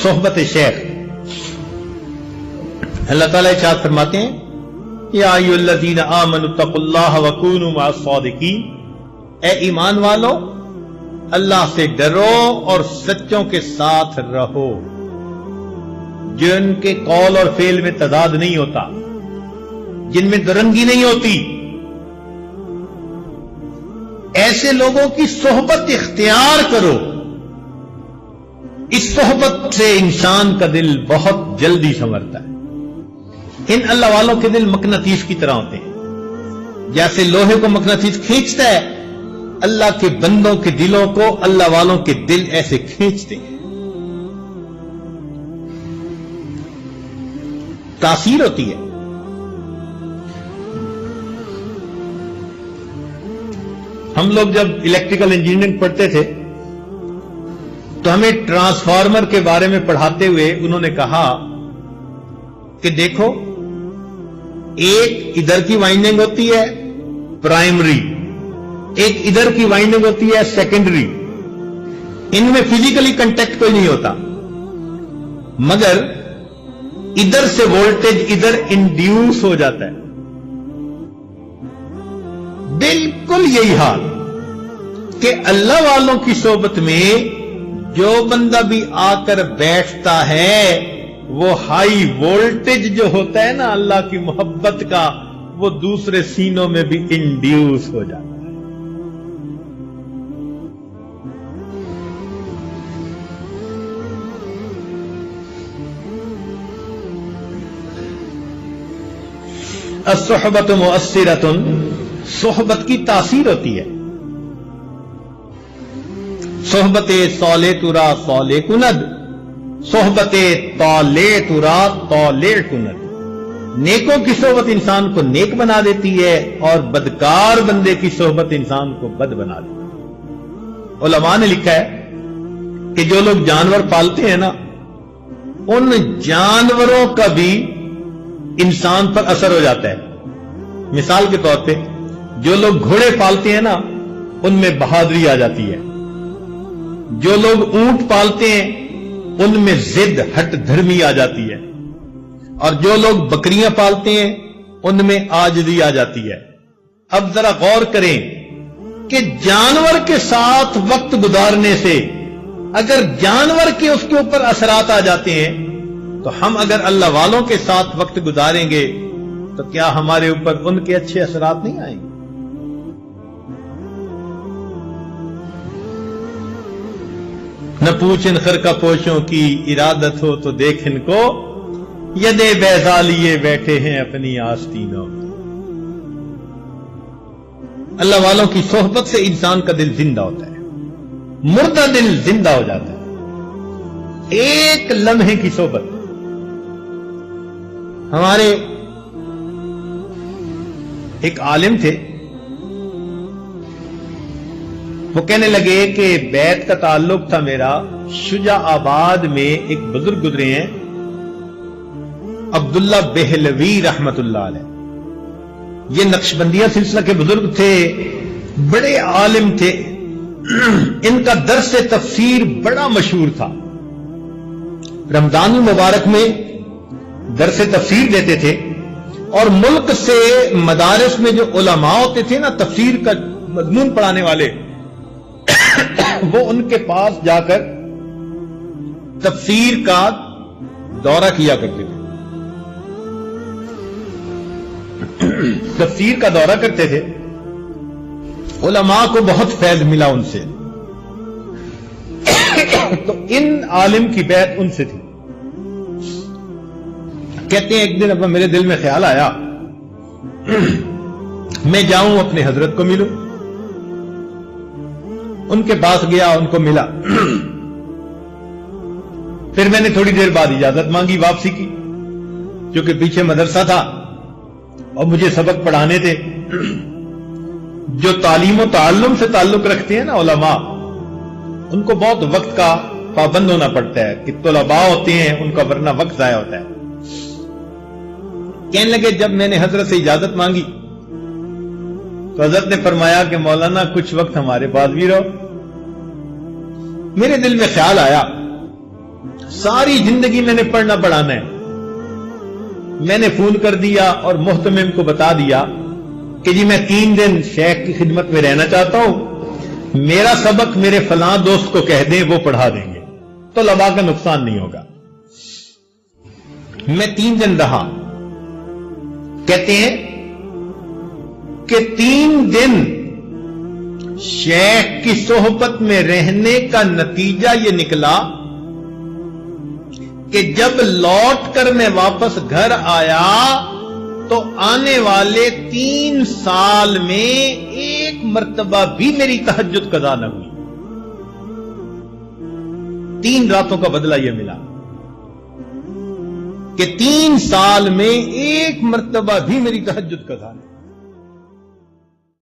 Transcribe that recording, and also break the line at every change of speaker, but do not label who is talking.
صحبت شیخ. اللہ تعالیٰ ارشاد فرماتے ہیں یا ایھا الذین آمنوا اتقوا اللہ وکونوا مع الصادقین، اے ایمان والو اللہ سے ڈرو اور سچوں کے ساتھ رہو، جن کے قول اور فعل میں تضاد نہیں ہوتا، جن میں درنگی نہیں ہوتی. ایسے لوگوں کی صحبت اختیار کرو. اس صحبت سے انسان کا دل بہت جلدی سنورتا ہے. ان اللہ والوں کے دل مقناطیس کی طرح ہوتے ہیں. جیسے لوہے کو مقناطیس کھینچتا ہے، اللہ کے بندوں کے دلوں کو اللہ والوں کے دل ایسے کھینچتے ہیں. تاثیر ہوتی ہے. ہم لوگ جب الیکٹریکل انجینئرنگ پڑھتے تھے تو ہمیں ٹرانسفارمر کے بارے میں پڑھاتے ہوئے انہوں نے کہا کہ دیکھو، ایک ادھر کی وائنڈنگ ہوتی ہے پرائمری، ایک ادھر کی وائنڈنگ ہوتی ہے سیکنڈری. ان میں فزیکلی کنٹیکٹ کوئی نہیں ہوتا، مگر ادھر سے وولٹیج ادھر انڈیوس ہو جاتا ہے. بالکل یہی حال کہ اللہ والوں کی صحبت میں جو بندہ بھی آ کر بیٹھتا ہے وہ ہائی وولٹیج جو ہوتا ہے نا اللہ کی محبت کا، وہ دوسرے سینوں میں بھی انڈیوس ہو جاتا ہے. الصحبت مؤثرۃ، صحبت کی تاثیر ہوتی ہے. صحبت صالح ترا صالح کند، صحبت طالع ترا طالع کند. نیکوں کی صحبت انسان کو نیک بنا دیتی ہے اور بدکار بندے کی صحبت انسان کو بد بنا دیتی ہے. علماء نے لکھا ہے کہ جو لوگ جانور پالتے ہیں نا، ان جانوروں کا بھی انسان پر اثر ہو جاتا ہے. مثال کے طور پہ جو لوگ گھوڑے پالتے ہیں نا، ان میں بہادری آ جاتی ہے. جو لوگ اونٹ پالتے ہیں ان میں ضد ہٹ دھرمی آ جاتی ہے. اور جو لوگ بکریاں پالتے ہیں ان میں عاجزی آ جاتی ہے. اب ذرا غور کریں کہ جانور کے ساتھ وقت گزارنے سے اگر جانور کے اس کے اوپر اثرات آ جاتے ہیں تو ہم اگر اللہ والوں کے ساتھ وقت گزاریں گے تو کیا ہمارے اوپر ان کے اچھے اثرات نہیں آئیں گے؟ نہ پوچھن خرقہ پوشوں کی ارادت ہو تو دیکھن کو، یدے بیضا لیے بیٹھے ہیں اپنی آستینوں میں. اللہ والوں کی صحبت سے انسان کا دل زندہ ہوتا ہے، مردہ دل زندہ ہو جاتا ہے. ایک لمحے کی صحبت. ہمارے ایک عالم تھے، وہ کہنے لگے کہ بیت کا تعلق تھا میرا شجاع آباد میں ایک بزرگ گزرے ہیں عبداللہ بہلوی رحمت اللہ علیہ. یہ نقشبندیہ سلسلہ کے بزرگ تھے، بڑے عالم تھے. ان کا درس تفسیر بڑا مشہور تھا. رمضان المبارک میں درس تفسیر دیتے تھے اور ملک سے مدارس میں جو علماء ہوتے تھے نا تفسیر کا مضمون پڑھانے والے، وہ ان کے پاس جا کر تفسیر کا دورہ کیا کرتے تھے. تفسیر کا دورہ کرتے تھے. علماء کو بہت فیض ملا ان سے. تو ان عالم کی بیعت ان سے تھی. کہتے ہیں ایک دن اب میرے دل میں خیال آیا میں جاؤں اپنے حضرت کو ملوں. ان کے پاس گیا، ان کو ملا. پھر میں نے تھوڑی دیر بعد اجازت مانگی واپسی کی، کیونکہ پیچھے مدرسہ تھا اور مجھے سبق پڑھانے تھے. جو تعلیم و تعلم سے تعلق رکھتے ہیں نا علماء، ان کو بہت وقت کا پابند ہونا پڑتا ہے کہ طلباء ہوتے ہیں ان کا ورنہ وقت ضائع ہوتا ہے. کہنے لگے جب میں نے حضرت سے اجازت مانگی تو حضرت نے فرمایا کہ مولانا کچھ وقت ہمارے پاس بھی رہو. میرے دل میں خیال آیا ساری زندگی میں نے پڑھنا پڑھانا ہے. میں نے فون کر دیا اور محتمم کو بتا دیا کہ جی میں 3 دن شیخ کی خدمت میں رہنا چاہتا ہوں, میرا سبق میرے فلاں دوست کو کہہ دیں, وہ پڑھا دیں گے, تو طلباء کا نقصان نہیں ہوگا. میں 3 دن رہا. کہتے ہیں کہ 3 دن شیخ کی صحبت میں رہنے کا نتیجہ یہ نکلا کہ جب لوٹ کر میں واپس گھر آیا تو آنے والے 3 سال میں ایک مرتبہ بھی میری تہجد قضا نہ ہوئی. 3 راتوں کا بدلہ یہ ملا کہ 3 سال میں ایک مرتبہ بھی میری تہجد قضا نہیں.